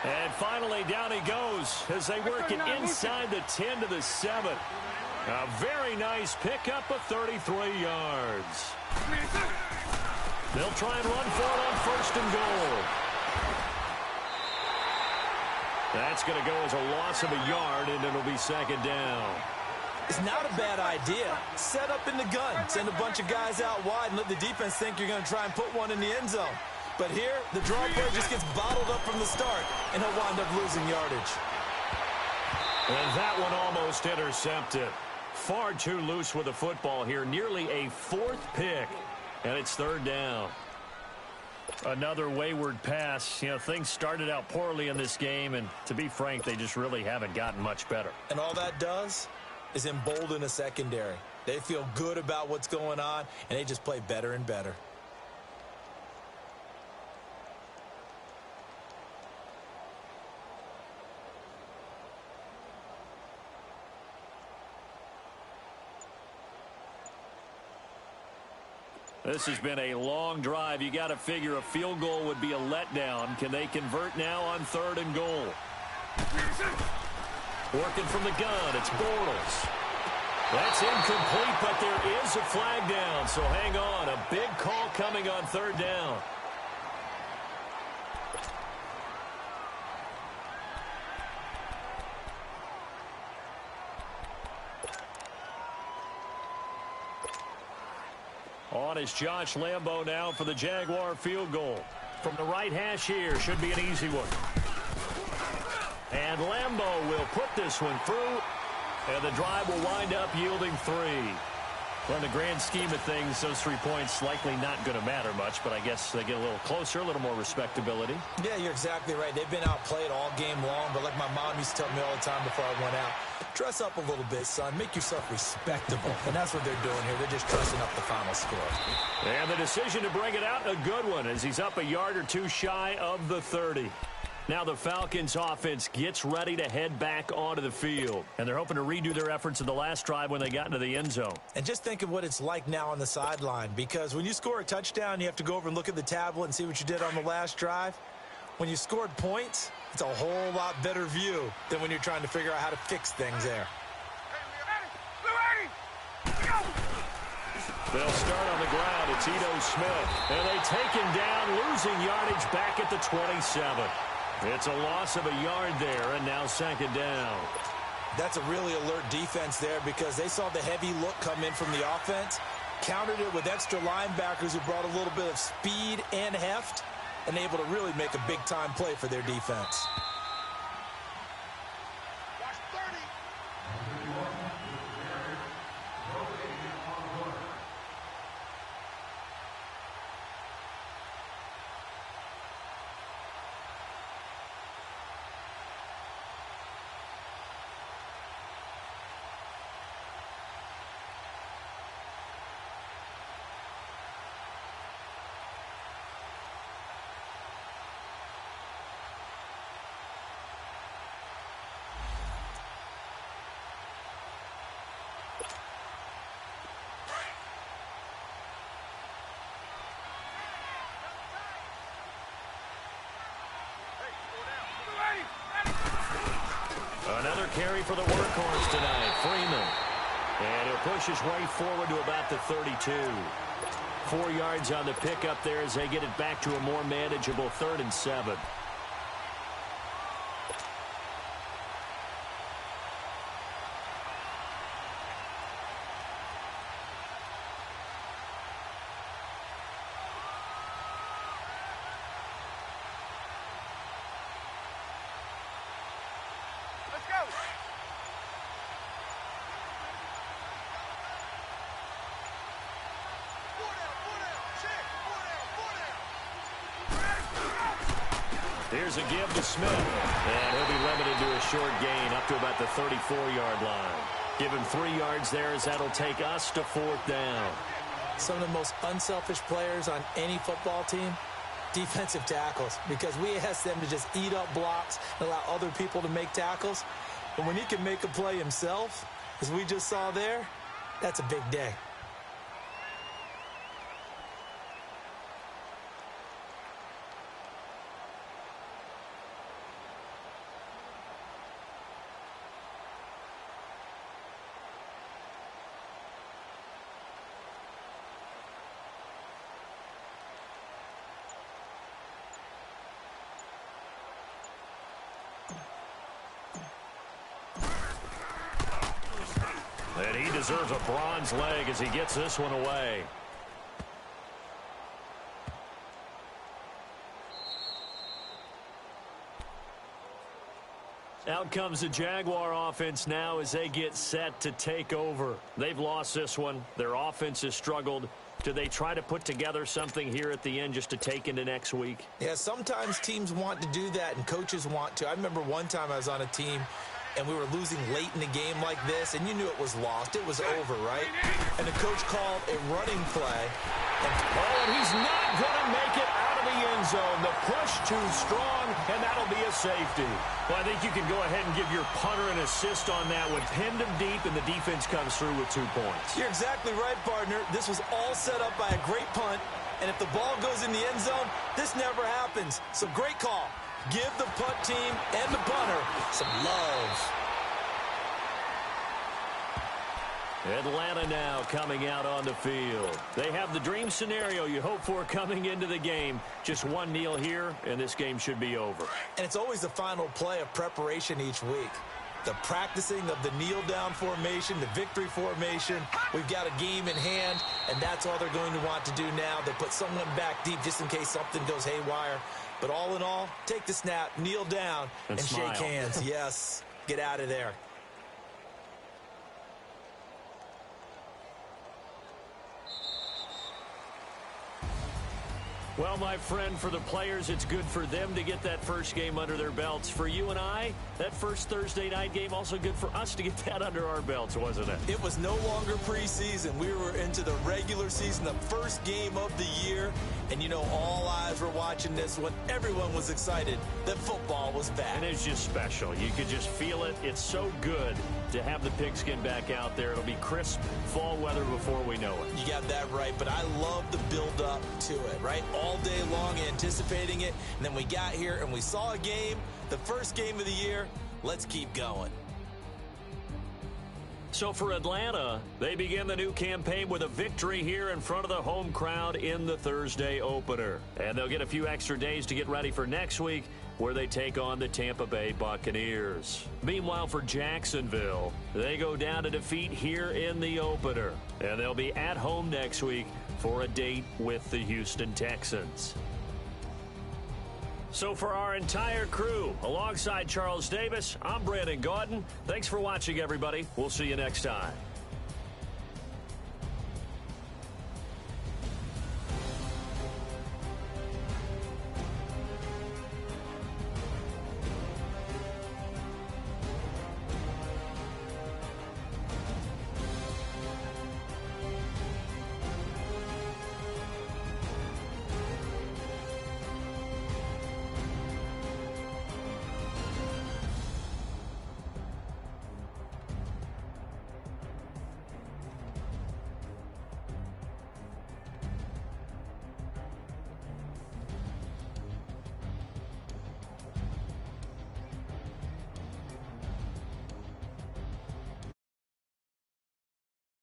And finally, down he goes as they work it inside the 10 to the 7. A very nice pickup of 33 yards. They'll try and run for it on 1st and goal. That's going to go as a loss of a yard, and it'll be 2nd down. It's not a bad idea. Set up in the gun. Send a bunch of guys out wide and let the defense think you're going to try and put one in the end zone. But here, the draw play just gets bottled up from the start, and he'll wind up losing yardage. And that one almost intercepted. Far too loose with the football here. Nearly a 4th pick, and it's 3rd down. Another wayward pass. You know, things started out poorly in this game, and to be frank, they just really haven't gotten much better. And all that does is embolden a secondary. They feel good about what's going on, and they just play better and better. This has been a long drive. You got to figure a field goal would be a letdown. Can they convert now on 3rd and goal? Working from the gun, it's Bortles. That's incomplete, but there is a flag down, so hang on. A big call coming on 3rd down. On is Josh Lambo now for the Jaguar field goal. From the right hash here, should be an easy one. And Lambo will put this one through, and the drive will wind up yielding 3. Well, in the grand scheme of things, those 3 points likely not going to matter much, but I guess they get a little closer, a little more respectability. Yeah, you're exactly right. They've been outplayed all game long, but like my mom used to tell me all the time before I went out, dress up a little bit, son. Make yourself respectable. And that's what they're doing here. They're just dressing up the final score. And the decision to bring it out, a good one, as he's up a yard or two shy of the 30. Now the Falcons offense gets ready to head back onto the field. And they're hoping to redo their efforts in the last drive when they got into the end zone. And just think of what it's like now on the sideline, because when you score a touchdown, you have to go over and look at the tablet and see what you did on the last drive. When you scored points, it's a whole lot better view than when you're trying to figure out how to fix things there. They'll start on the ground. It's Ito Smith. And they take him down, losing yardage back at the 27. It's a loss of a yard there, and now 2nd down. That's a really alert defense there because they saw the heavy look come in from the offense, countered it with extra linebackers who brought a little bit of speed and heft, and able to really make a big-time play for their defense. Another carry for the workhorse tonight, Freeman. And he'll push his way forward to about the 32. 4 yards on the pickup there as they get it back to a more manageable 3rd and 7. Let's go. Here's a give to Smith. And he'll be limited to a short gain up to about the 34-yard line. Give him 3 yards there as that'll take us to 4th down. Some of the most unselfish players on any football team, defensive tackles, because we ask them to just eat up blocks and allow other people to make tackles. And when he can make a play himself, as we just saw there, that's a big day. And he deserves a bronze leg as he gets this one away. Out comes the Jaguar offense now as they get set to take over. They've lost this one. Their offense has struggled. Do they try to put together something here at the end just to take into next week? Yeah, sometimes teams want to do that and coaches want to. I remember one time I was on a team and we were losing late in the game like this, and you knew it was lost. It was over, right? And the coach called a running play. And he's not going to make it out of the end zone. The push too strong, and that'll be a safety. Well, I think you can go ahead and give your punter an assist on that one. Pinned him deep, and the defense comes through with 2 points. You're exactly right, partner. This was all set up by a great punt, and if the ball goes in the end zone, this never happens. So great call. Give the punt team and the punter some love. Atlanta now coming out on the field. They have the dream scenario you hope for coming into the game. Just one kneel here, and this game should be over. And it's always the final play of preparation each week. The practicing of the kneel-down formation, the victory formation. We've got a game in hand, and that's all they're going to want to do now. They'll put someone back deep just in case something goes haywire. But all in all, take the snap, kneel down, and shake hands. Yes, get out of there. Well, my friend, for the players, it's good for them to get that first game under their belts. For you and I, that first Thursday night game, also good for us to get that under our belts, wasn't it? It was no longer preseason. We were into the regular season, the first game of the year. And, you know, all eyes were watching this when everyone was excited that football was back. And it's just special. You could just feel it. It's so good to have the pigskin back out there. It'll be crisp fall weather before we know it. You got that right, but I love the build-up to it, right? All day long anticipating it, and then we got here and we saw a game, the first game of the year. Let's keep going. So for Atlanta, they begin the new campaign with a victory here in front of the home crowd in the Thursday opener. And they'll get a few extra days to get ready for next week, where they take on the Tampa Bay Buccaneers. Meanwhile, for Jacksonville, they go down to defeat here in the opener. And they'll be at home next week for a date with the Houston Texans. So for our entire crew, alongside Charles Davis, I'm Brandon Gaudin. Thanks for watching, everybody. We'll see you next time.